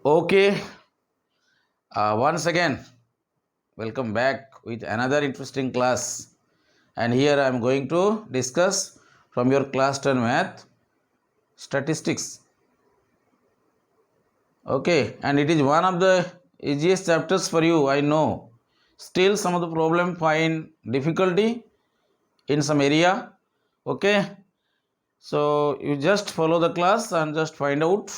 Okay, once again, welcome back with another interesting class. And here I am going to discuss from your class 10 math statistics. Okay, and it is one of the easiest chapters for you, I know. Still, some of the problem find difficulty in some area. Okay, so you just follow the class and just find out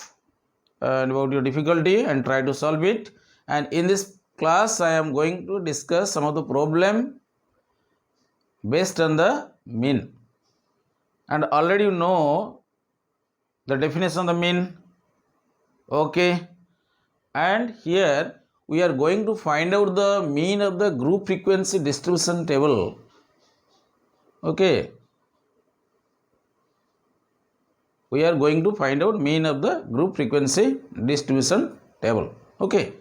about your difficulty and try to solve it. And in this class I am going to discuss some of the problem based on the mean, and already you know the definition of the mean. Okay, and here we are going to find out the mean of the group frequency distribution table. Okay, we are going to find out mean of the group frequency distribution table. Okay,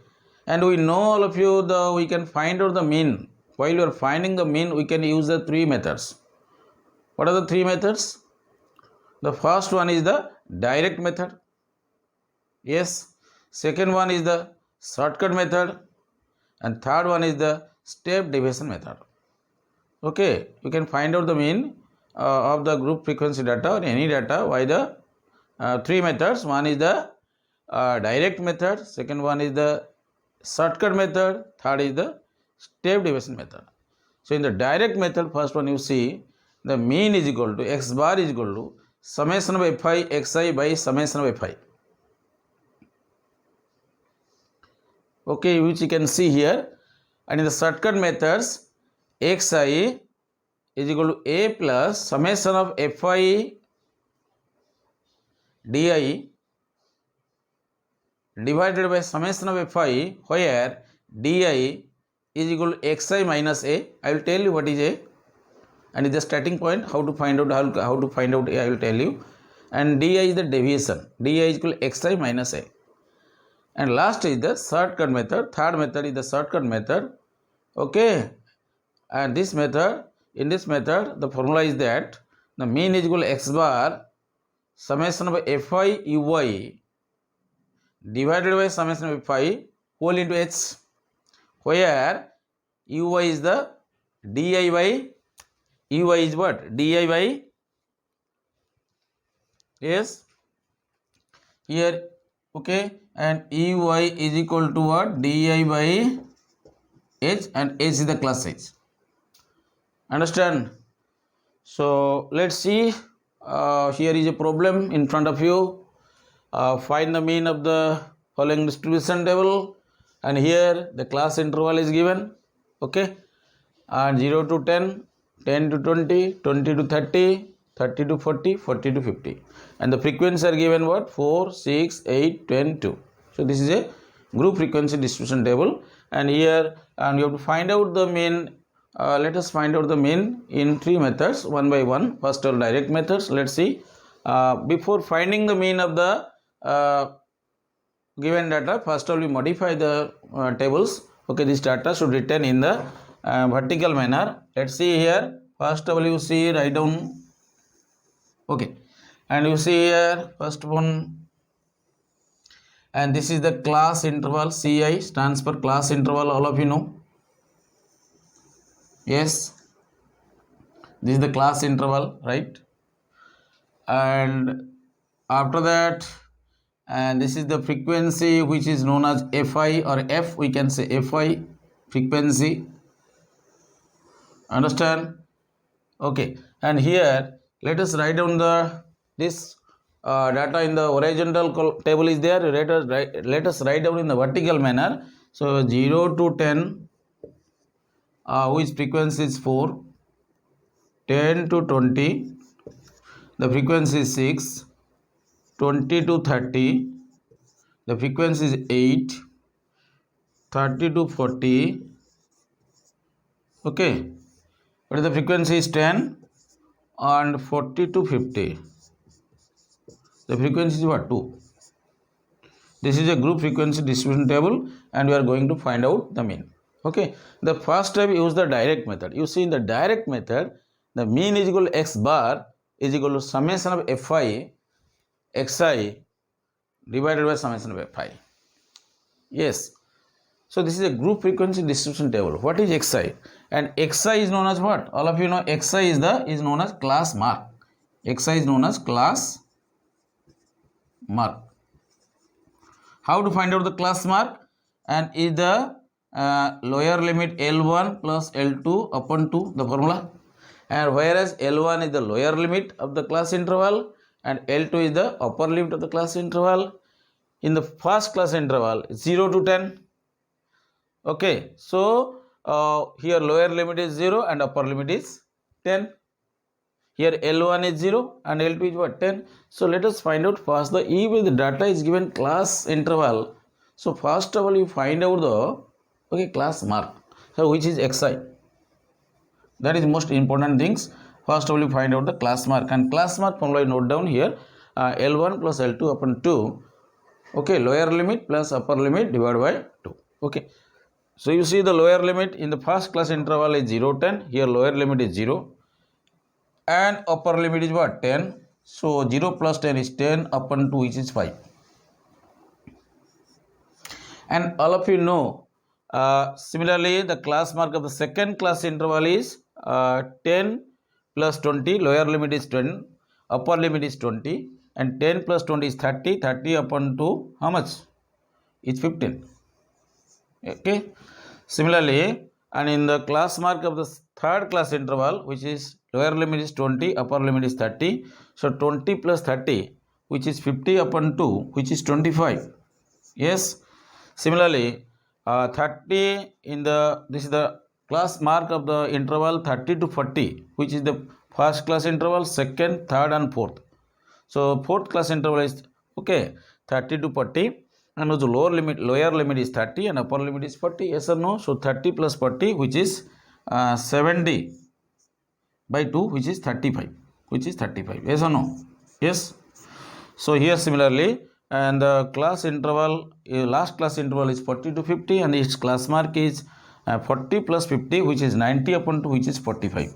and we know all of you we can find out the mean. While you are finding the mean, we can use the three methods. What are the three methods? The first one is the direct method. Yes. Second one is the shortcut method, and third one is the step deviation method. Okay, you can find out the mean of the group frequency data or any data by the three methods. One is the direct method, second one is the shortcut method, third is the step deviation method. So in the direct method, first one you see the mean is equal to x bar is equal to summation of fi xi by summation of fi. Okay, which you can see here. And in the shortcut methods, xi is equal to a plus summation of fi di divided by summation of fi, where di is equal to xi minus a. I will tell you what is a, and is the starting point. How to find out how to find out a, I will tell you. And di is the deviation. Di is equal to xi minus a. And last is the shortcut method. Third method is the shortcut method. Okay, and this method, in this method, the formula is that the mean is equal to x bar summation of fi uy divided by summation of fi whole into h, where uy is the di by uy is what? Di by, yes, here, okay, and uy is equal to what? Di by h, and h is the class size. Understand? So let's see. Here is a problem in front of you. Find the mean of the following distribution table, and here the class interval is given. Okay, and 0 to 10, 10 to 20, 20 to 30, 30 to 40, 40 to 50, and the frequencies are given what? 4, 6, 8, 10, 2. So this is a group frequency distribution table, and here and you have to find out the mean. Let us find out the mean in three methods, one by one. First all direct methods. Let's see. Before finding the mean of the given data, first all we modify the tables. Okay, this data should written in the vertical manner. Let's see here. First of all, you see, write down. Okay, and you see here first one, and this is the class interval. CI stands for class interval. All of you know. Yes, this is the class interval, right? And after that, and this is the frequency which is known as fi or f. We can say fi frequency. Understand? Okay, and here let us write down this data in the horizontal table is there. Let us write down in the vertical manner. So 0 to 10, which frequency is 4, 10 to 20, the frequency is 6, 20 to 30, the frequency is 8, 30 to 40, okay, but the frequency is 10, and 40 to 50, the frequency is what? 2. This is a group frequency distribution table, and we are going to find out the mean. Okay, the first step, use the direct method. You see in the direct method, the mean is equal to x bar is equal to summation of fi xi divided by summation of fi. Yes. So this is a group frequency distribution table. What is xi? And xi is known as what? All of you know xi is known as class mark. Xi is known as class mark. How to find out the class mark? And is the lower limit L1 plus L2 upon 2 the formula, and whereas L1 is the lower limit of the class interval and L2 is the upper limit of the class interval. In the first class interval 0 to 10. Okay, so here lower limit is 0 and upper limit is 10. Here L1 is 0 and L2 is what? 10. So let us find out first the if the data is given class interval. So first of all you find out the class mark. So which is xi. That is most important things. First of all you find out the class mark, and class mark formula you note down here L1 plus L2 upon 2. Okay, lower limit plus upper limit divided by 2. Okay. So you see the lower limit in the first class interval is 0, 10. Here lower limit is 0. And upper limit is what? 10. So 0 plus 10 is 10 upon 2, which is 5. And all of you know, similarly the class mark of the second class interval is 10 plus 20. Lower limit is 10, upper limit is 20. And 10 plus 20 is 30. 30 upon 2, how much? It's 15. Okay. Similarly, and in the class mark of the third class interval, which is lower limit is 20, upper limit is 30. So 20 plus 30, which is 50 upon 2, which is 25. Yes. Similarly, 30 in the, this is the class mark of the interval 30 to 40, which is the first class interval, second, third and fourth. So fourth class interval is 30 to 40. And also lower limit is 30 and upper limit is 40. Yes or no? So 30 plus 40, which is 70 by 2, which is 35. Yes or no? Yes. So here similarly, and the class interval, last class interval is 40 to 50, and its class mark is 40 plus 50, which is 90 upon 2, which is 45.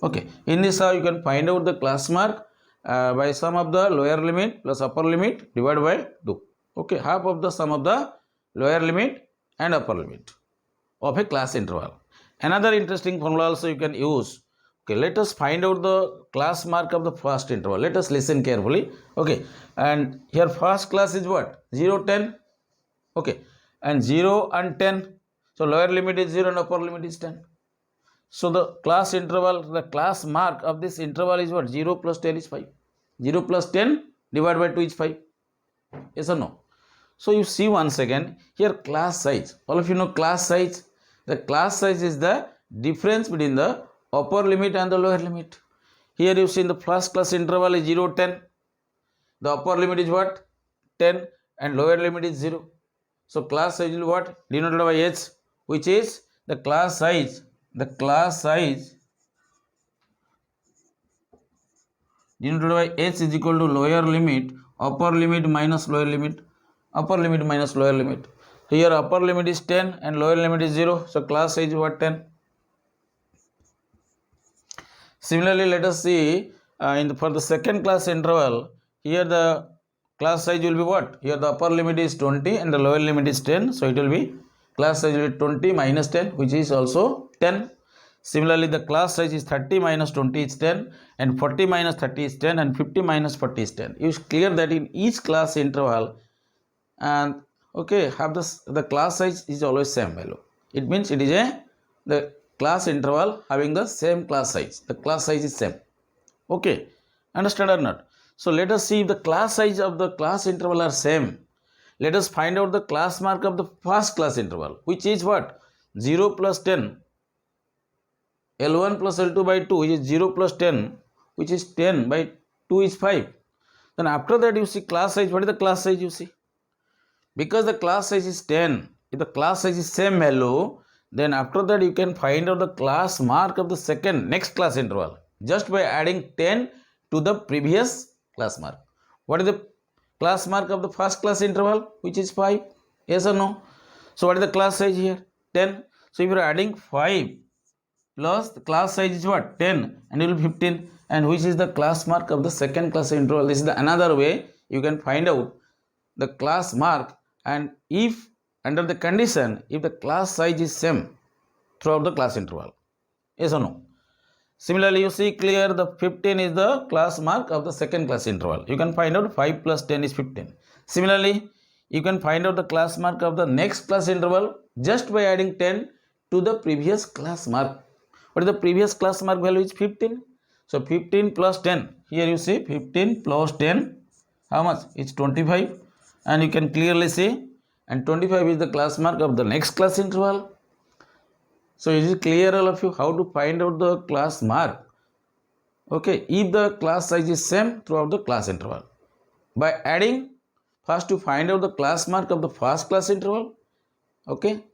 Okay. In this how you can find out the class mark by sum of the lower limit plus upper limit divided by 2. Okay, half of the sum of the lower limit and upper limit of a class interval. Another interesting formula also you can use. Okay, let us find out the class mark of the first interval. Let us listen carefully. Okay, and here first class is what? 0, 10. Okay, and 0 and 10. So lower limit is 0 and upper limit is 10. So the class interval, the class mark of this interval is what? 0 plus 10 is 5. 0 plus 10 divided by 2 is 5. Yes or no? So you see once again here class size. All of you know class size. The class size is the difference between the upper limit and the lower limit. Here you see in the first class interval is 0, 10. The upper limit is what? 10 and lower limit is 0. So class size will what? Denoted by H, which is the class size. The class size denoted by H is equal to lower limit, upper limit minus lower limit. Upper limit minus lower limit. Here upper limit is 10 and lower limit is 0. So class size is what? 10. Similarly, let us see for the second class interval. Here the class size will be what? Here the upper limit is 20 and the lower limit is 10. So it will be class size will be 20 minus 10, which is also 10. Similarly, the class size is 30 minus 20 is 10 and 40 minus 30 is 10 and 50 minus 40 is 10. It is clear that in each class interval and have the class size is always same value. It means it is the class interval having the same class size. The class size is same. Okay, understand or not? So let us see if the class size of the class interval are same. Let us find out the class mark of the first class interval, which is what? 0 plus 10. L1 plus L2 by 2, which is 0 plus 10, which is 10 by 2 is 5. Then after that you see class size. What is the class size you see? Because the class size is 10, if the class size is same value, then after that you can find out the class mark of the next class interval just by adding 10 to the previous class mark. What is the class mark of the first class interval, which is 5? Yes or no? So what is the class size here? 10. So if you are adding 5 plus the class size is what? 10 and it will be 15, and which is the class mark of the second class interval. This is the another way you can find out the class mark. And if under the condition if the class size is same throughout the class interval. Yes or no? Similarly, you see clear the 15 is the class mark of the second class interval. You can find out 5 plus 10 is 15. Similarly, you can find out the class mark of the next class interval just by adding 10 to the previous class mark. What is the previous class mark value is 15. So 15 plus 10. Here you see 15 plus 10. How much? It's 25. And you can clearly see. And 25 is the class mark of the next class interval. So is it clear all of you how to find out the class mark? Okay, if the class size is same throughout the class interval. By adding, first to find out the class mark of the first class interval. Okay,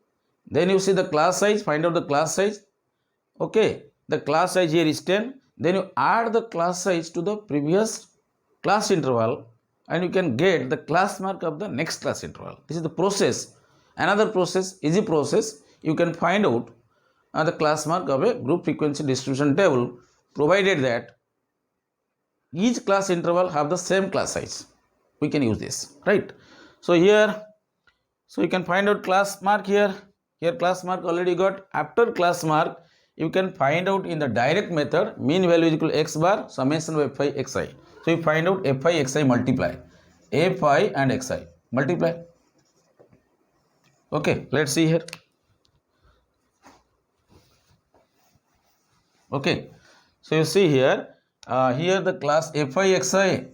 then you see the class size, find out the class size. Okay, the class size here is 10. Then you add the class size to the previous class interval and you can get the class mark of the next class interval. This is the process. Another process, easy process, you can find out the class mark of a group frequency distribution table provided that each class interval have the same class size. We can use this, right? So here, so you can find out class mark here. Here class mark already got. After class mark, you can find out in the direct method mean value is equal to x bar summation of fi xi. So you find out fi xi multiply fi and xi multiply. Okay, let's see here. Okay, so you see here, here the class fi xi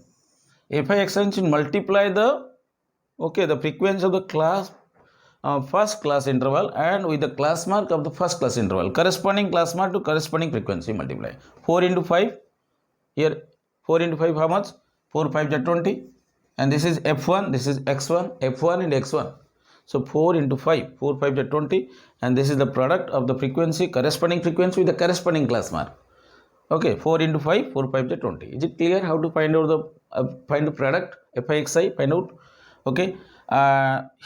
should multiply the, okay, the frequency of the class first class interval and with the class mark of the first class interval, corresponding class mark to corresponding frequency multiply. 4 into 5, here 4 into 5 how much? 4 5 is 20, and this is f1, this is x1, f1 and x1. So 4 into 5, 4 5 is 20, and this is the product of the frequency, corresponding frequency with the corresponding class mark. Okay, 4 into 5, 4 5 is 20. Is it clear how to find out the find the product fi xi, find out? Okay,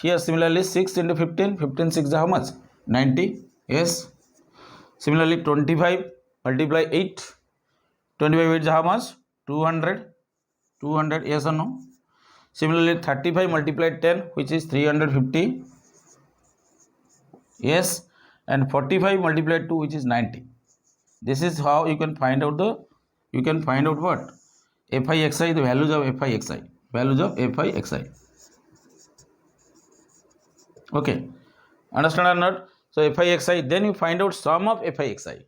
here similarly 6 into 15, 15 6 is how much? 90. Yes. Similarly 25 multiply 8, 25 is how much? 200. 200, yes or no? Similarly 35 multiplied 10, which is 350. Yes. And 45 multiplied 2, which is 90. This is how you can find out the, you can find out what? fi xi, the values of fi xi. Values of fi xi. Okay. Understand or not? So fi xi, then you find out sum of fi xi.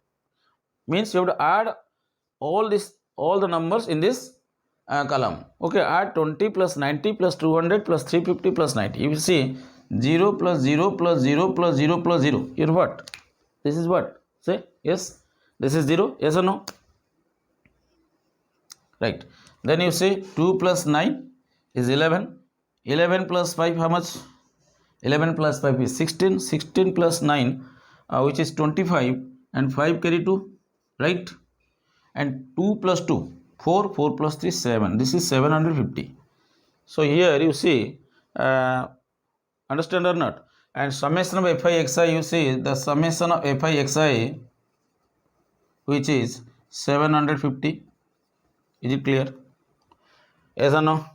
Means you have to add all this, all the numbers in this column. Okay, add 20 plus 90 plus 200 plus 350 plus 90. You will see 0 plus 0 plus 0 plus 0 plus 0. Here what? This is what? Say yes. This is 0. Yes or no? Right. Then you say 2 plus 9 is 11. 11 plus 5 how much? 11 plus 5 is 16. 16 plus 9 which is 25 and 5 carry 2. Right. And 2 plus 2. 4, 4 plus 3, 7. This is 750. So here you see, understand or not? And summation of fi xi, you see the summation of fi xi, which is 750. Is it clear? Yes or no?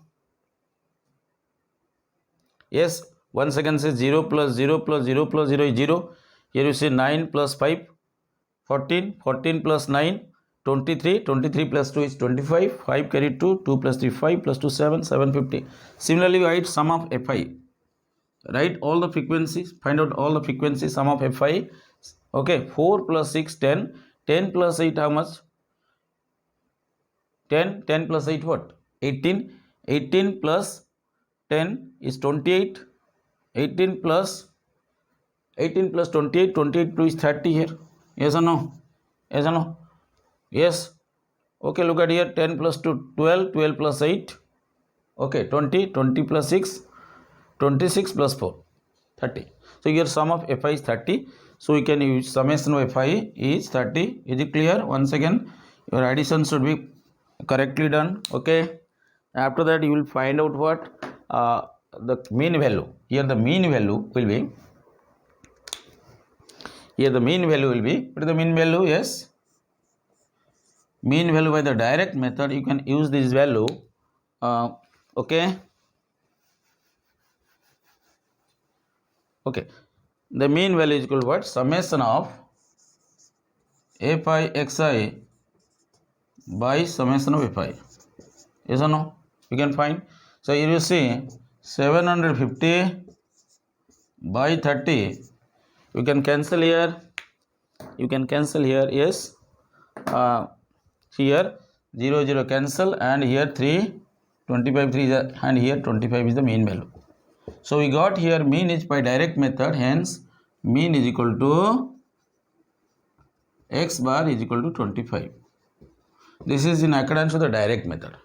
Yes. Once again say 0 plus 0 plus 0 plus 0 is 0. Here you see 9 plus 5, 14. 14 plus 9. 23, 23 plus 2 is 25, 5 carry 2, 2 plus 3, 5 plus 2, 7, 750. Similarly, write sum of fi. Write all the frequencies, find out all the frequencies, sum of fi. Okay, 4 plus 6, 10. 10 plus 8, how much? 10. 10 plus 8, what? 18. 18 plus 10 is 28. 18 plus 28, 28 2 is 30 here. Yes or no? Yes or no? Yes. Okay, look at here. 10 plus 2, 12. 12 plus 8. Okay, 20. 20 plus 6. 26 plus 4. 30. So your sum of fi is 30. So we can use summation of fi is 30. Is it clear? Once again, your addition should be correctly done. Okay. After that, you will find out what? The mean value. Here the mean value will be. Here the mean value will be. What is the mean value? Yes. Mean value by the direct method, you can use this value. Okay. Okay, the mean value is equal to what? Summation of fi xi by summation of fi. Yes or no? You can find. So here you see 750 by 30. You can cancel here. You can cancel here. Yes. Here 0 0 cancel, and here 3 25 3 is and here 25 is the mean value. So we got here mean is by direct method, hence mean is equal to x bar is equal to 25. This is in accordance with the direct method.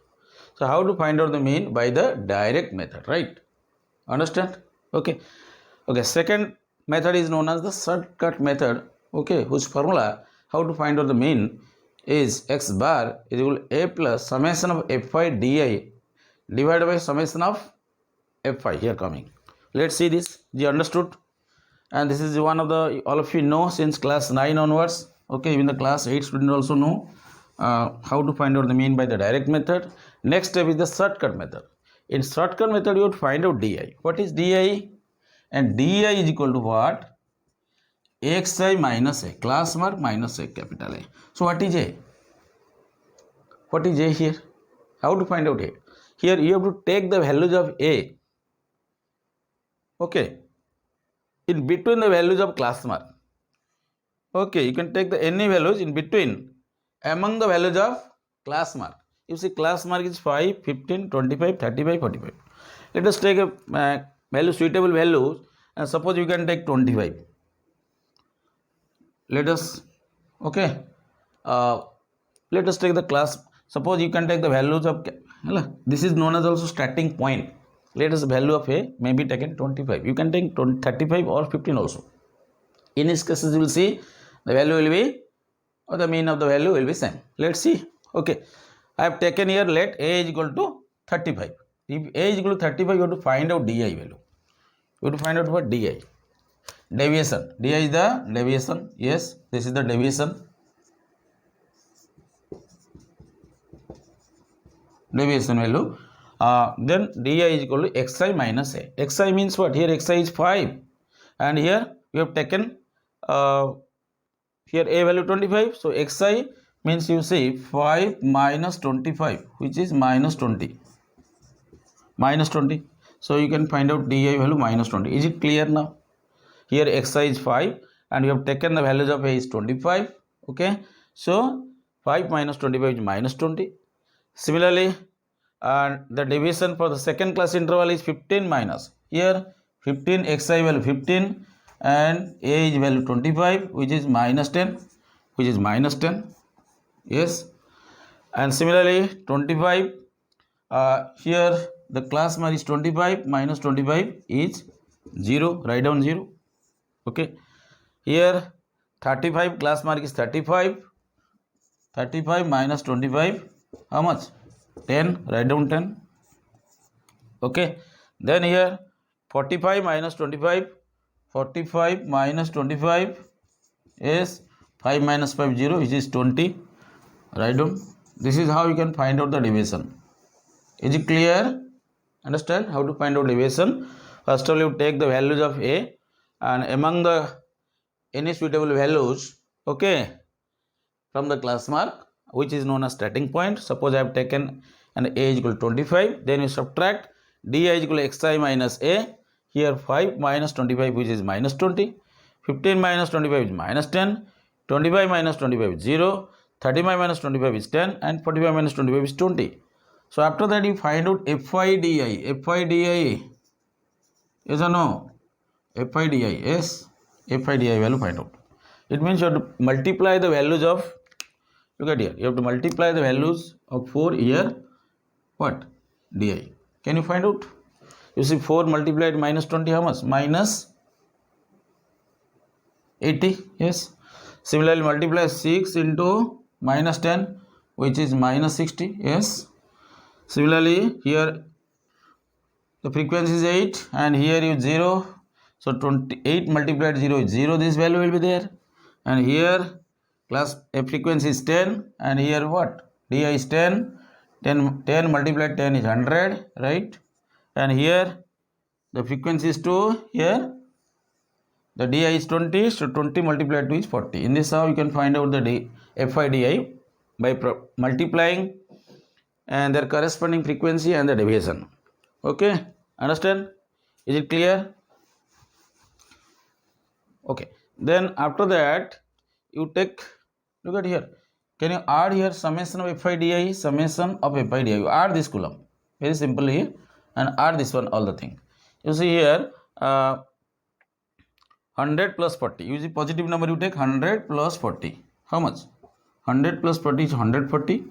So how to find out the mean? By the direct method, right? Understand? Okay. Okay, second method is known as the subcut method. Okay, whose formula how to find out the mean is x bar is equal to a plus summation of fi di divided by summation of fi. Here coming. Let's see this. You understood? And this is one of the, all of you know since class 9 onwards. Okay, even the class 8 student also know how to find out the mean by the direct method. Next step is the shortcut method. In shortcut method you would find out di. What is di? And di is equal to what? xi minus a, class mark minus a, capital A. So what is a? What is a here? How to find out a? Here you have to take the values of a. Okay, in between the values of class mark. Okay, you can take the any values in between among the values of class mark. You see class mark is 5, 15, 25, 35, 45. Let us take a value, suitable values, and suppose you can take 25. Let us, okay, let us take the class. Suppose you can take the values of, this is known as also starting point. Let us value of a may be taken 25. You can take 35 or 15 also. In these cases you will see the value will be, or the mean of the value will be same. Let's see. Okay, I have taken here, let a is equal to 35. If a is equal to 35, you have to find out di value. You have to find out what? Di. Deviation. Di is the deviation. Yes, this is the deviation. Deviation value. Then di is equal to xi minus a. Xi means what? Here xi is 5. And here you have taken here a value 25. So xi means you see 5 minus 25, which is minus 20. Minus 20. So you can find out di value minus 20. Is it clear now? Here xi is 5 and you have taken the values of a is 25. Okay. So 5 minus 25 is minus 20. Similarly, the division for the second class interval is 15 minus. Here 15 xi value 15 and a is value 25, which is minus 10. Which is minus 10. Yes. And similarly 25, here the class mark is 25 minus 25 is 0. Write down 0. Okay. Here 35 class mark is 35. 35 minus 25, how much? 10. Write down 10. Okay. Then here 45 minus 25. 45 minus 25 is 5 minus 5 0, which is 20. Write down. This is how you can find out the deviation. Is it clear? Understand how to find out deviation? First of all, you take the values of a, and among the any suitable values, okay, from the class mark, which is known as starting point. Suppose I have taken an a is equal to 25. Then you subtract di is equal to xi minus a. Here 5 minus 25, which is minus 20. 15 minus 25 is minus 10. 25 minus 25 is 0. 35 minus 25 is 10. And 45 minus 25 is 20. So after that you find out fi di. Fi di. Yes or no? Fi di. Yes. Fi di value find out. It means you have to multiply the values of, look at here, you have to multiply the values of 4 here. What? Di. Can you find out? You see 4 multiplied minus 20, how much? Minus 80. Yes. Similarly multiply 6 into minus 10, which is minus 60. Yes. Similarly here the frequency is 8 and here is 0. So 28 multiplied 0 is 0. This value will be there. And here class a frequency is 10 and here what? Di is 10. 10 multiplied 10 is 100, right? And here the frequency is 2. Here The di is 20, so 20 multiplied 2 is 40. In this how you can find out the Fi di by multiplying and their corresponding frequency and the deviation. Okay, understand? Is it clear? Okay, then after that you take, look at here, can you add here summation of Fi di, summation of Fi di, you add this column very simply here and add this one, all the thing. You see here 100 plus 40, use the positive number, you take 100 plus 40, how much? 100 plus 40 is 140.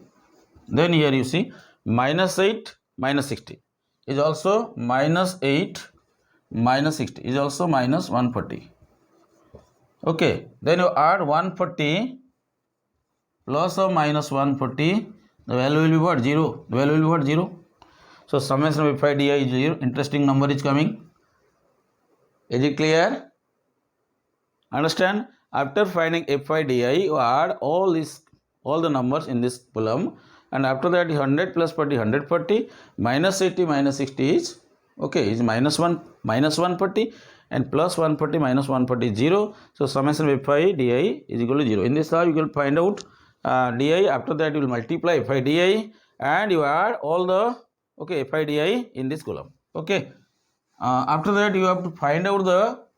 Then here you see minus 8 minus 60 is also minus 8 minus 60 is also minus 140. Okay, then you add 140 plus or minus 140, the value will be what? 0. The value will be what? 0. So summation of Fi di is 0. Interesting number is coming. Is it clear? Understand? After finding Fi di, you add all the numbers in this column, and after that 100 plus 40 140 minus 80 minus 60 is okay, is minus 1 minus 140, and plus 140 minus 140 is 0. So summation of Fi di is equal to 0. In this how you will find out di. After that you will multiply Fi di and you add all the Fi di in this column. Okay, after that you have to find out the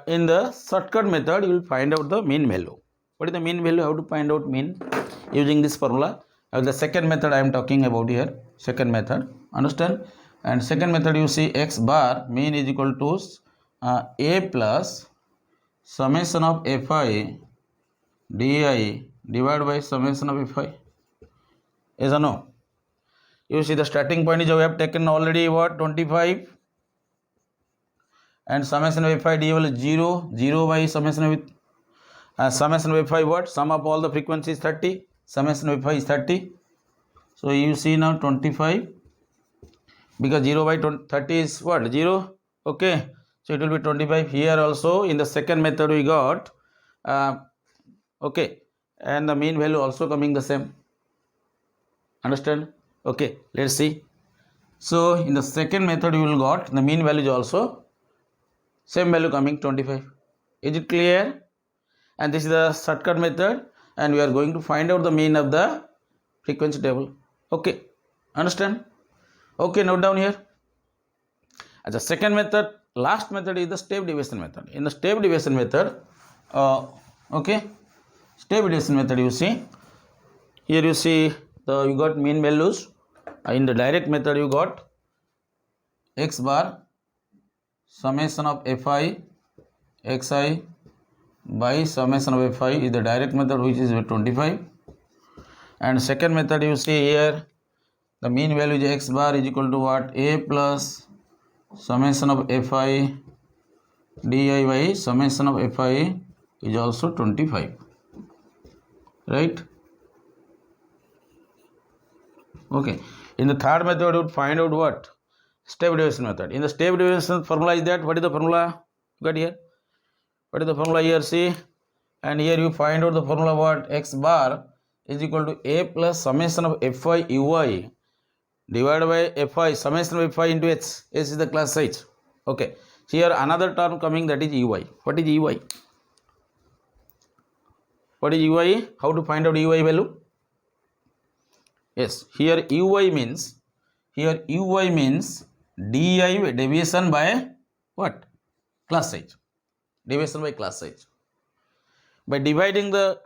in the shortcut method you will find out the mean value. What is the mean value? How to find out mean? Using this formula. The second method I am talking about here, second method, understand? And second method you see x bar mean is equal to a plus summation of Fi di divided by summation of Fi. Yes or no? You see the starting point is we have taken already what? 25, and summation of Fi di is 0, 0 by summation of Fi what? Sum of all the frequencies 30, summation of Fi is 30. So you see now 25, because 0 by 30 is what? 0. Okay, so it will be 25. Here also in the second method we got okay, and the mean value also coming the same. Understand? Okay, let's see. So in the second method you will got the mean value is also same value coming 25. Is it clear? And this is the shortcut method, and we are going to find out the mean of the frequency table. Okay, understand? Okay, note down here. As the second method, last method is the step deviation method. In the step deviation method, okay, step deviation method you see here, you see you got mean values. In the direct method you got x bar summation of Fi xi by summation of Fi is the direct method, which is 25. And second method you see here the mean value is x bar is equal to what? A plus summation of Fi di by summation of Fi is also 25, right? Okay, in the third method you would find out what? Step deviation method. In the step deviation formula is that, what is the formula? Got here? What is the formula here? See, and here you find out the formula what? X bar is equal to A plus summation of Fi ui divided by Fi summation of Fi into h. H is the class size. Okay, here another term coming, that is ui. What is ui? What is ui? How to find out ui value? Yes, here ui means di deviation by what? Class size. Deviation by class size. By dividing the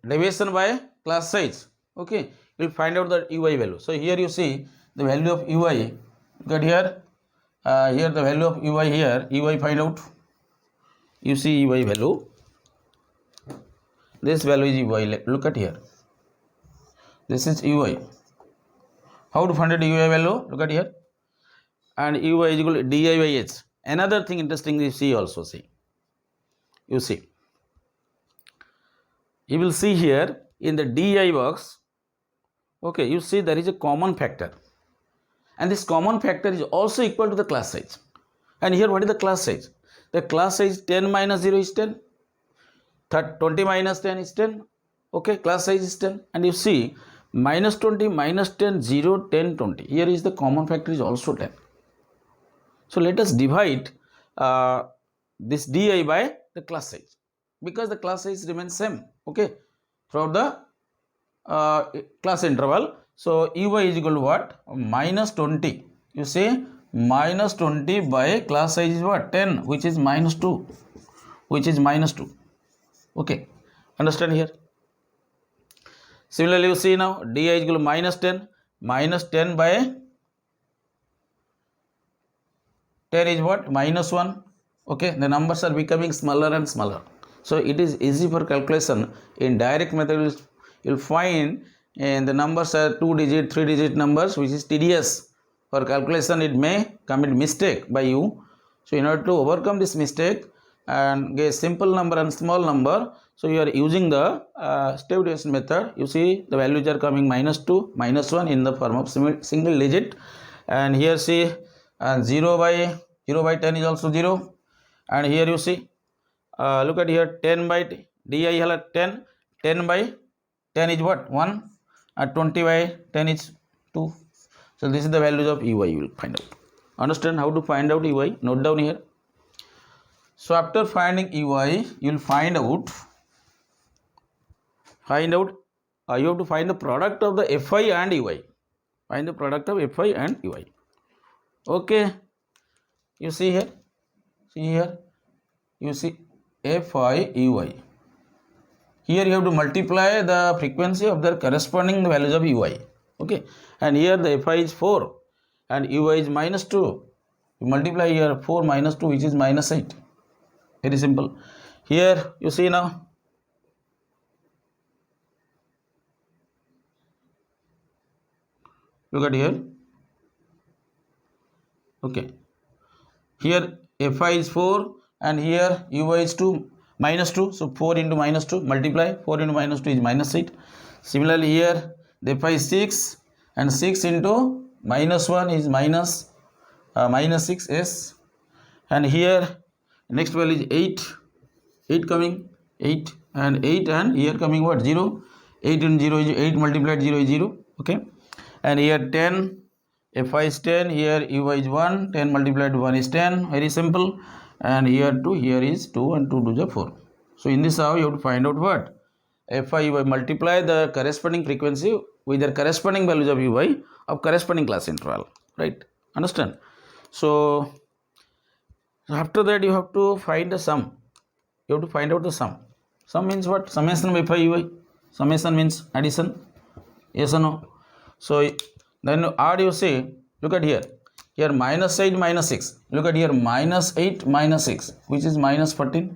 deviation by class size, okay, you will find out the ui value. So here you see the value of ui. Got here, here the value of ui here. Ui find out. You see ui value. This value is ui. Look at here. This is ui. How to find out ui value? Look at here. And ui is equal to di by h. Another thing interesting you see also, see. You see. You will see here in the di box, okay, you see there is a common factor. And this common factor is also equal to the class size. And here what is the class size? The class size 10 minus 0 is 10. 20 minus 10 is 10. Okay, class size is 10. And you see minus 20, minus 10, 0, 10, 20. Here is the common factor is also 10. So let us divide this di by the class size, because the class size remains same, okay, throughout the class interval. So ey is equal to what? Minus 20. You say minus 20 by class size is what? 10, which is minus 2, which is minus 2. Okay, understand here? Similarly, you see now di is equal to minus 10. Minus 10 by 10 is what? Minus 1. Okay, the numbers are becoming smaller and smaller. So it is easy for calculation. In direct method, you'll find and the numbers are 2-digit, 3-digit numbers, which is tedious. For calculation, it may commit mistake by you. So in order to overcome this mistake and get simple number and small number, so you are using the stabilization method. You see the values are coming minus 2, minus 1 in the form of single digit. And here see 0 by 10 is also 0. And here you see look at here 10 by di 10. 10 by 10 is what? 1. And 20 by 10 is 2. So this is the values of ey you will find out. Understand how to find out ey? Note down here. So after finding ey, you will find out you have to find the product of the fi and ey. Find the product of fi and ey. Okay, you see here, you see fi ey. Here you have to multiply the frequency of the corresponding values of ui. Okay, and here the fi is 4 and ui is minus 2. You multiply here 4 minus 2, which is minus 8. Very simple. Here you see now, look at here. Okay, here fi is 4 and here ui is 2, minus 2. So 4 into minus 2, multiply 4 into minus 2 is minus 8. Similarly here the fi is 6 and 6 into minus 1 is minus 6s. And here next value is 8 coming, 8 and 8, and here coming what? 0. 8 and 0 is 8, multiplied 0 is 0. Okay, and here 10, fi is 10, here ui is 1, 10 multiplied 1 is 10. Very simple. And here 2, here is 2 and 2 to the 4. So in this how you have to find out what? fi ui, multiply the corresponding frequency with their corresponding values of ui of corresponding class interval, right? Understand? So after that you have to find the sum. You have to find out the sum. Sum means what? Summation of fi ui. Summation means addition. Yes or no? So then add, you see, look at here. Here minus 8 minus 6. Look at here minus 8 minus 6, which is minus 14.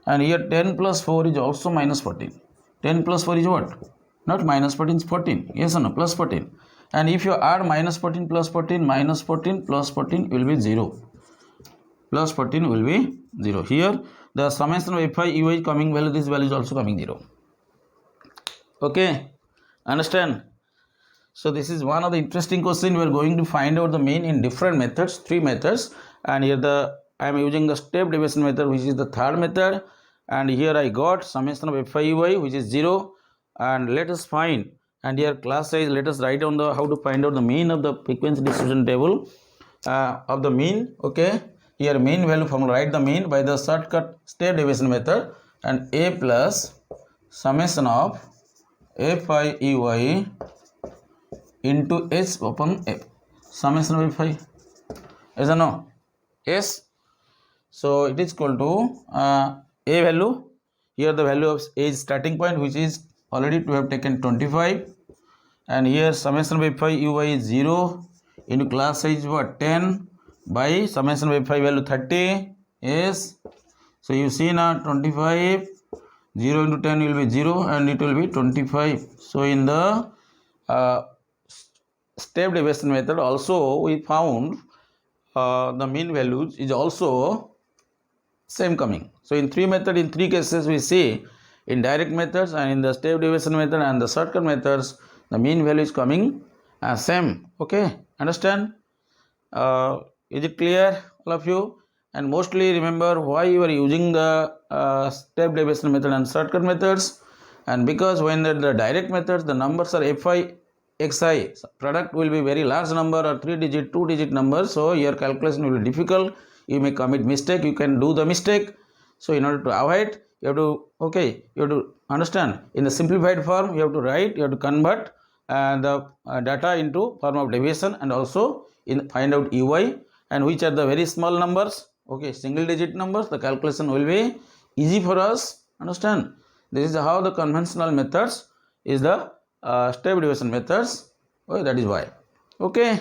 And here 10 plus 4 is also minus 14. 10 plus 4 is what? Not minus 14, is 14. Yes or no? Plus 14. And if you add minus 14 plus 14, minus 14 plus 14 will be 0. Plus 14 will be 0. Here the summation of fi ui is coming value, this value is also coming 0. Okay, understand? So this is one of the interesting questions. We are going to find out the mean in different methods, 3 methods. And here I am using the step deviation method, which is the third method. And here I got summation of fi ui, which is 0. And let us find, and here class size, let us write down the how to find out the mean of the frequency distribution table of the mean. Okay, here mean value formula, write the mean by the shortcut step deviation method, and a plus summation of fi ui into h upon f. Summation of fi, yes or no? Yes. So it is equal to a value. Here the value of a is starting point, which is already we have taken 25. And here summation of fi ui is 0 into class size what? 10 by summation of fi value 30. Yes. So you see now 25, 0 into 10 will be 0 and it will be 25. So in the step deviation method also we found the mean values is also same coming. So in 3 methods, in 3 cases we see, in direct methods and in the step deviation method and the shortcut methods, the mean value is coming same. Okay, understand? Is it clear, all of you? And mostly remember why you are using the step deviation method and shortcut methods. And because when the direct methods, the numbers are fi xi, product will be very large number or 3-digit, 2-digit numbers, so your calculation will be difficult. you may commit mistake, you can do the mistake. So in order to avoid, you have to, okay, you have to understand in the simplified form, you have to write, you have to convert the data into form of deviation, and also find out EY, and which are the very small numbers, okay, single digit numbers. The calculation will be easy for us. Understand? This is how the conventional methods is the step deviation methods. Okay, that is why. Okay,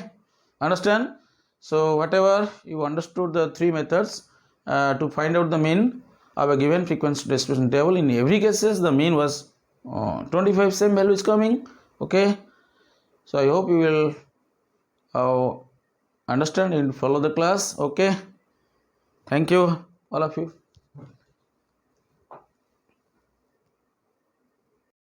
understand? So whatever you understood the three methods to find out the mean of a given frequency distribution table, in every cases the mean was 25, same value is coming. Okay, so I hope you will understand and follow the class. Okay, thank you all of you.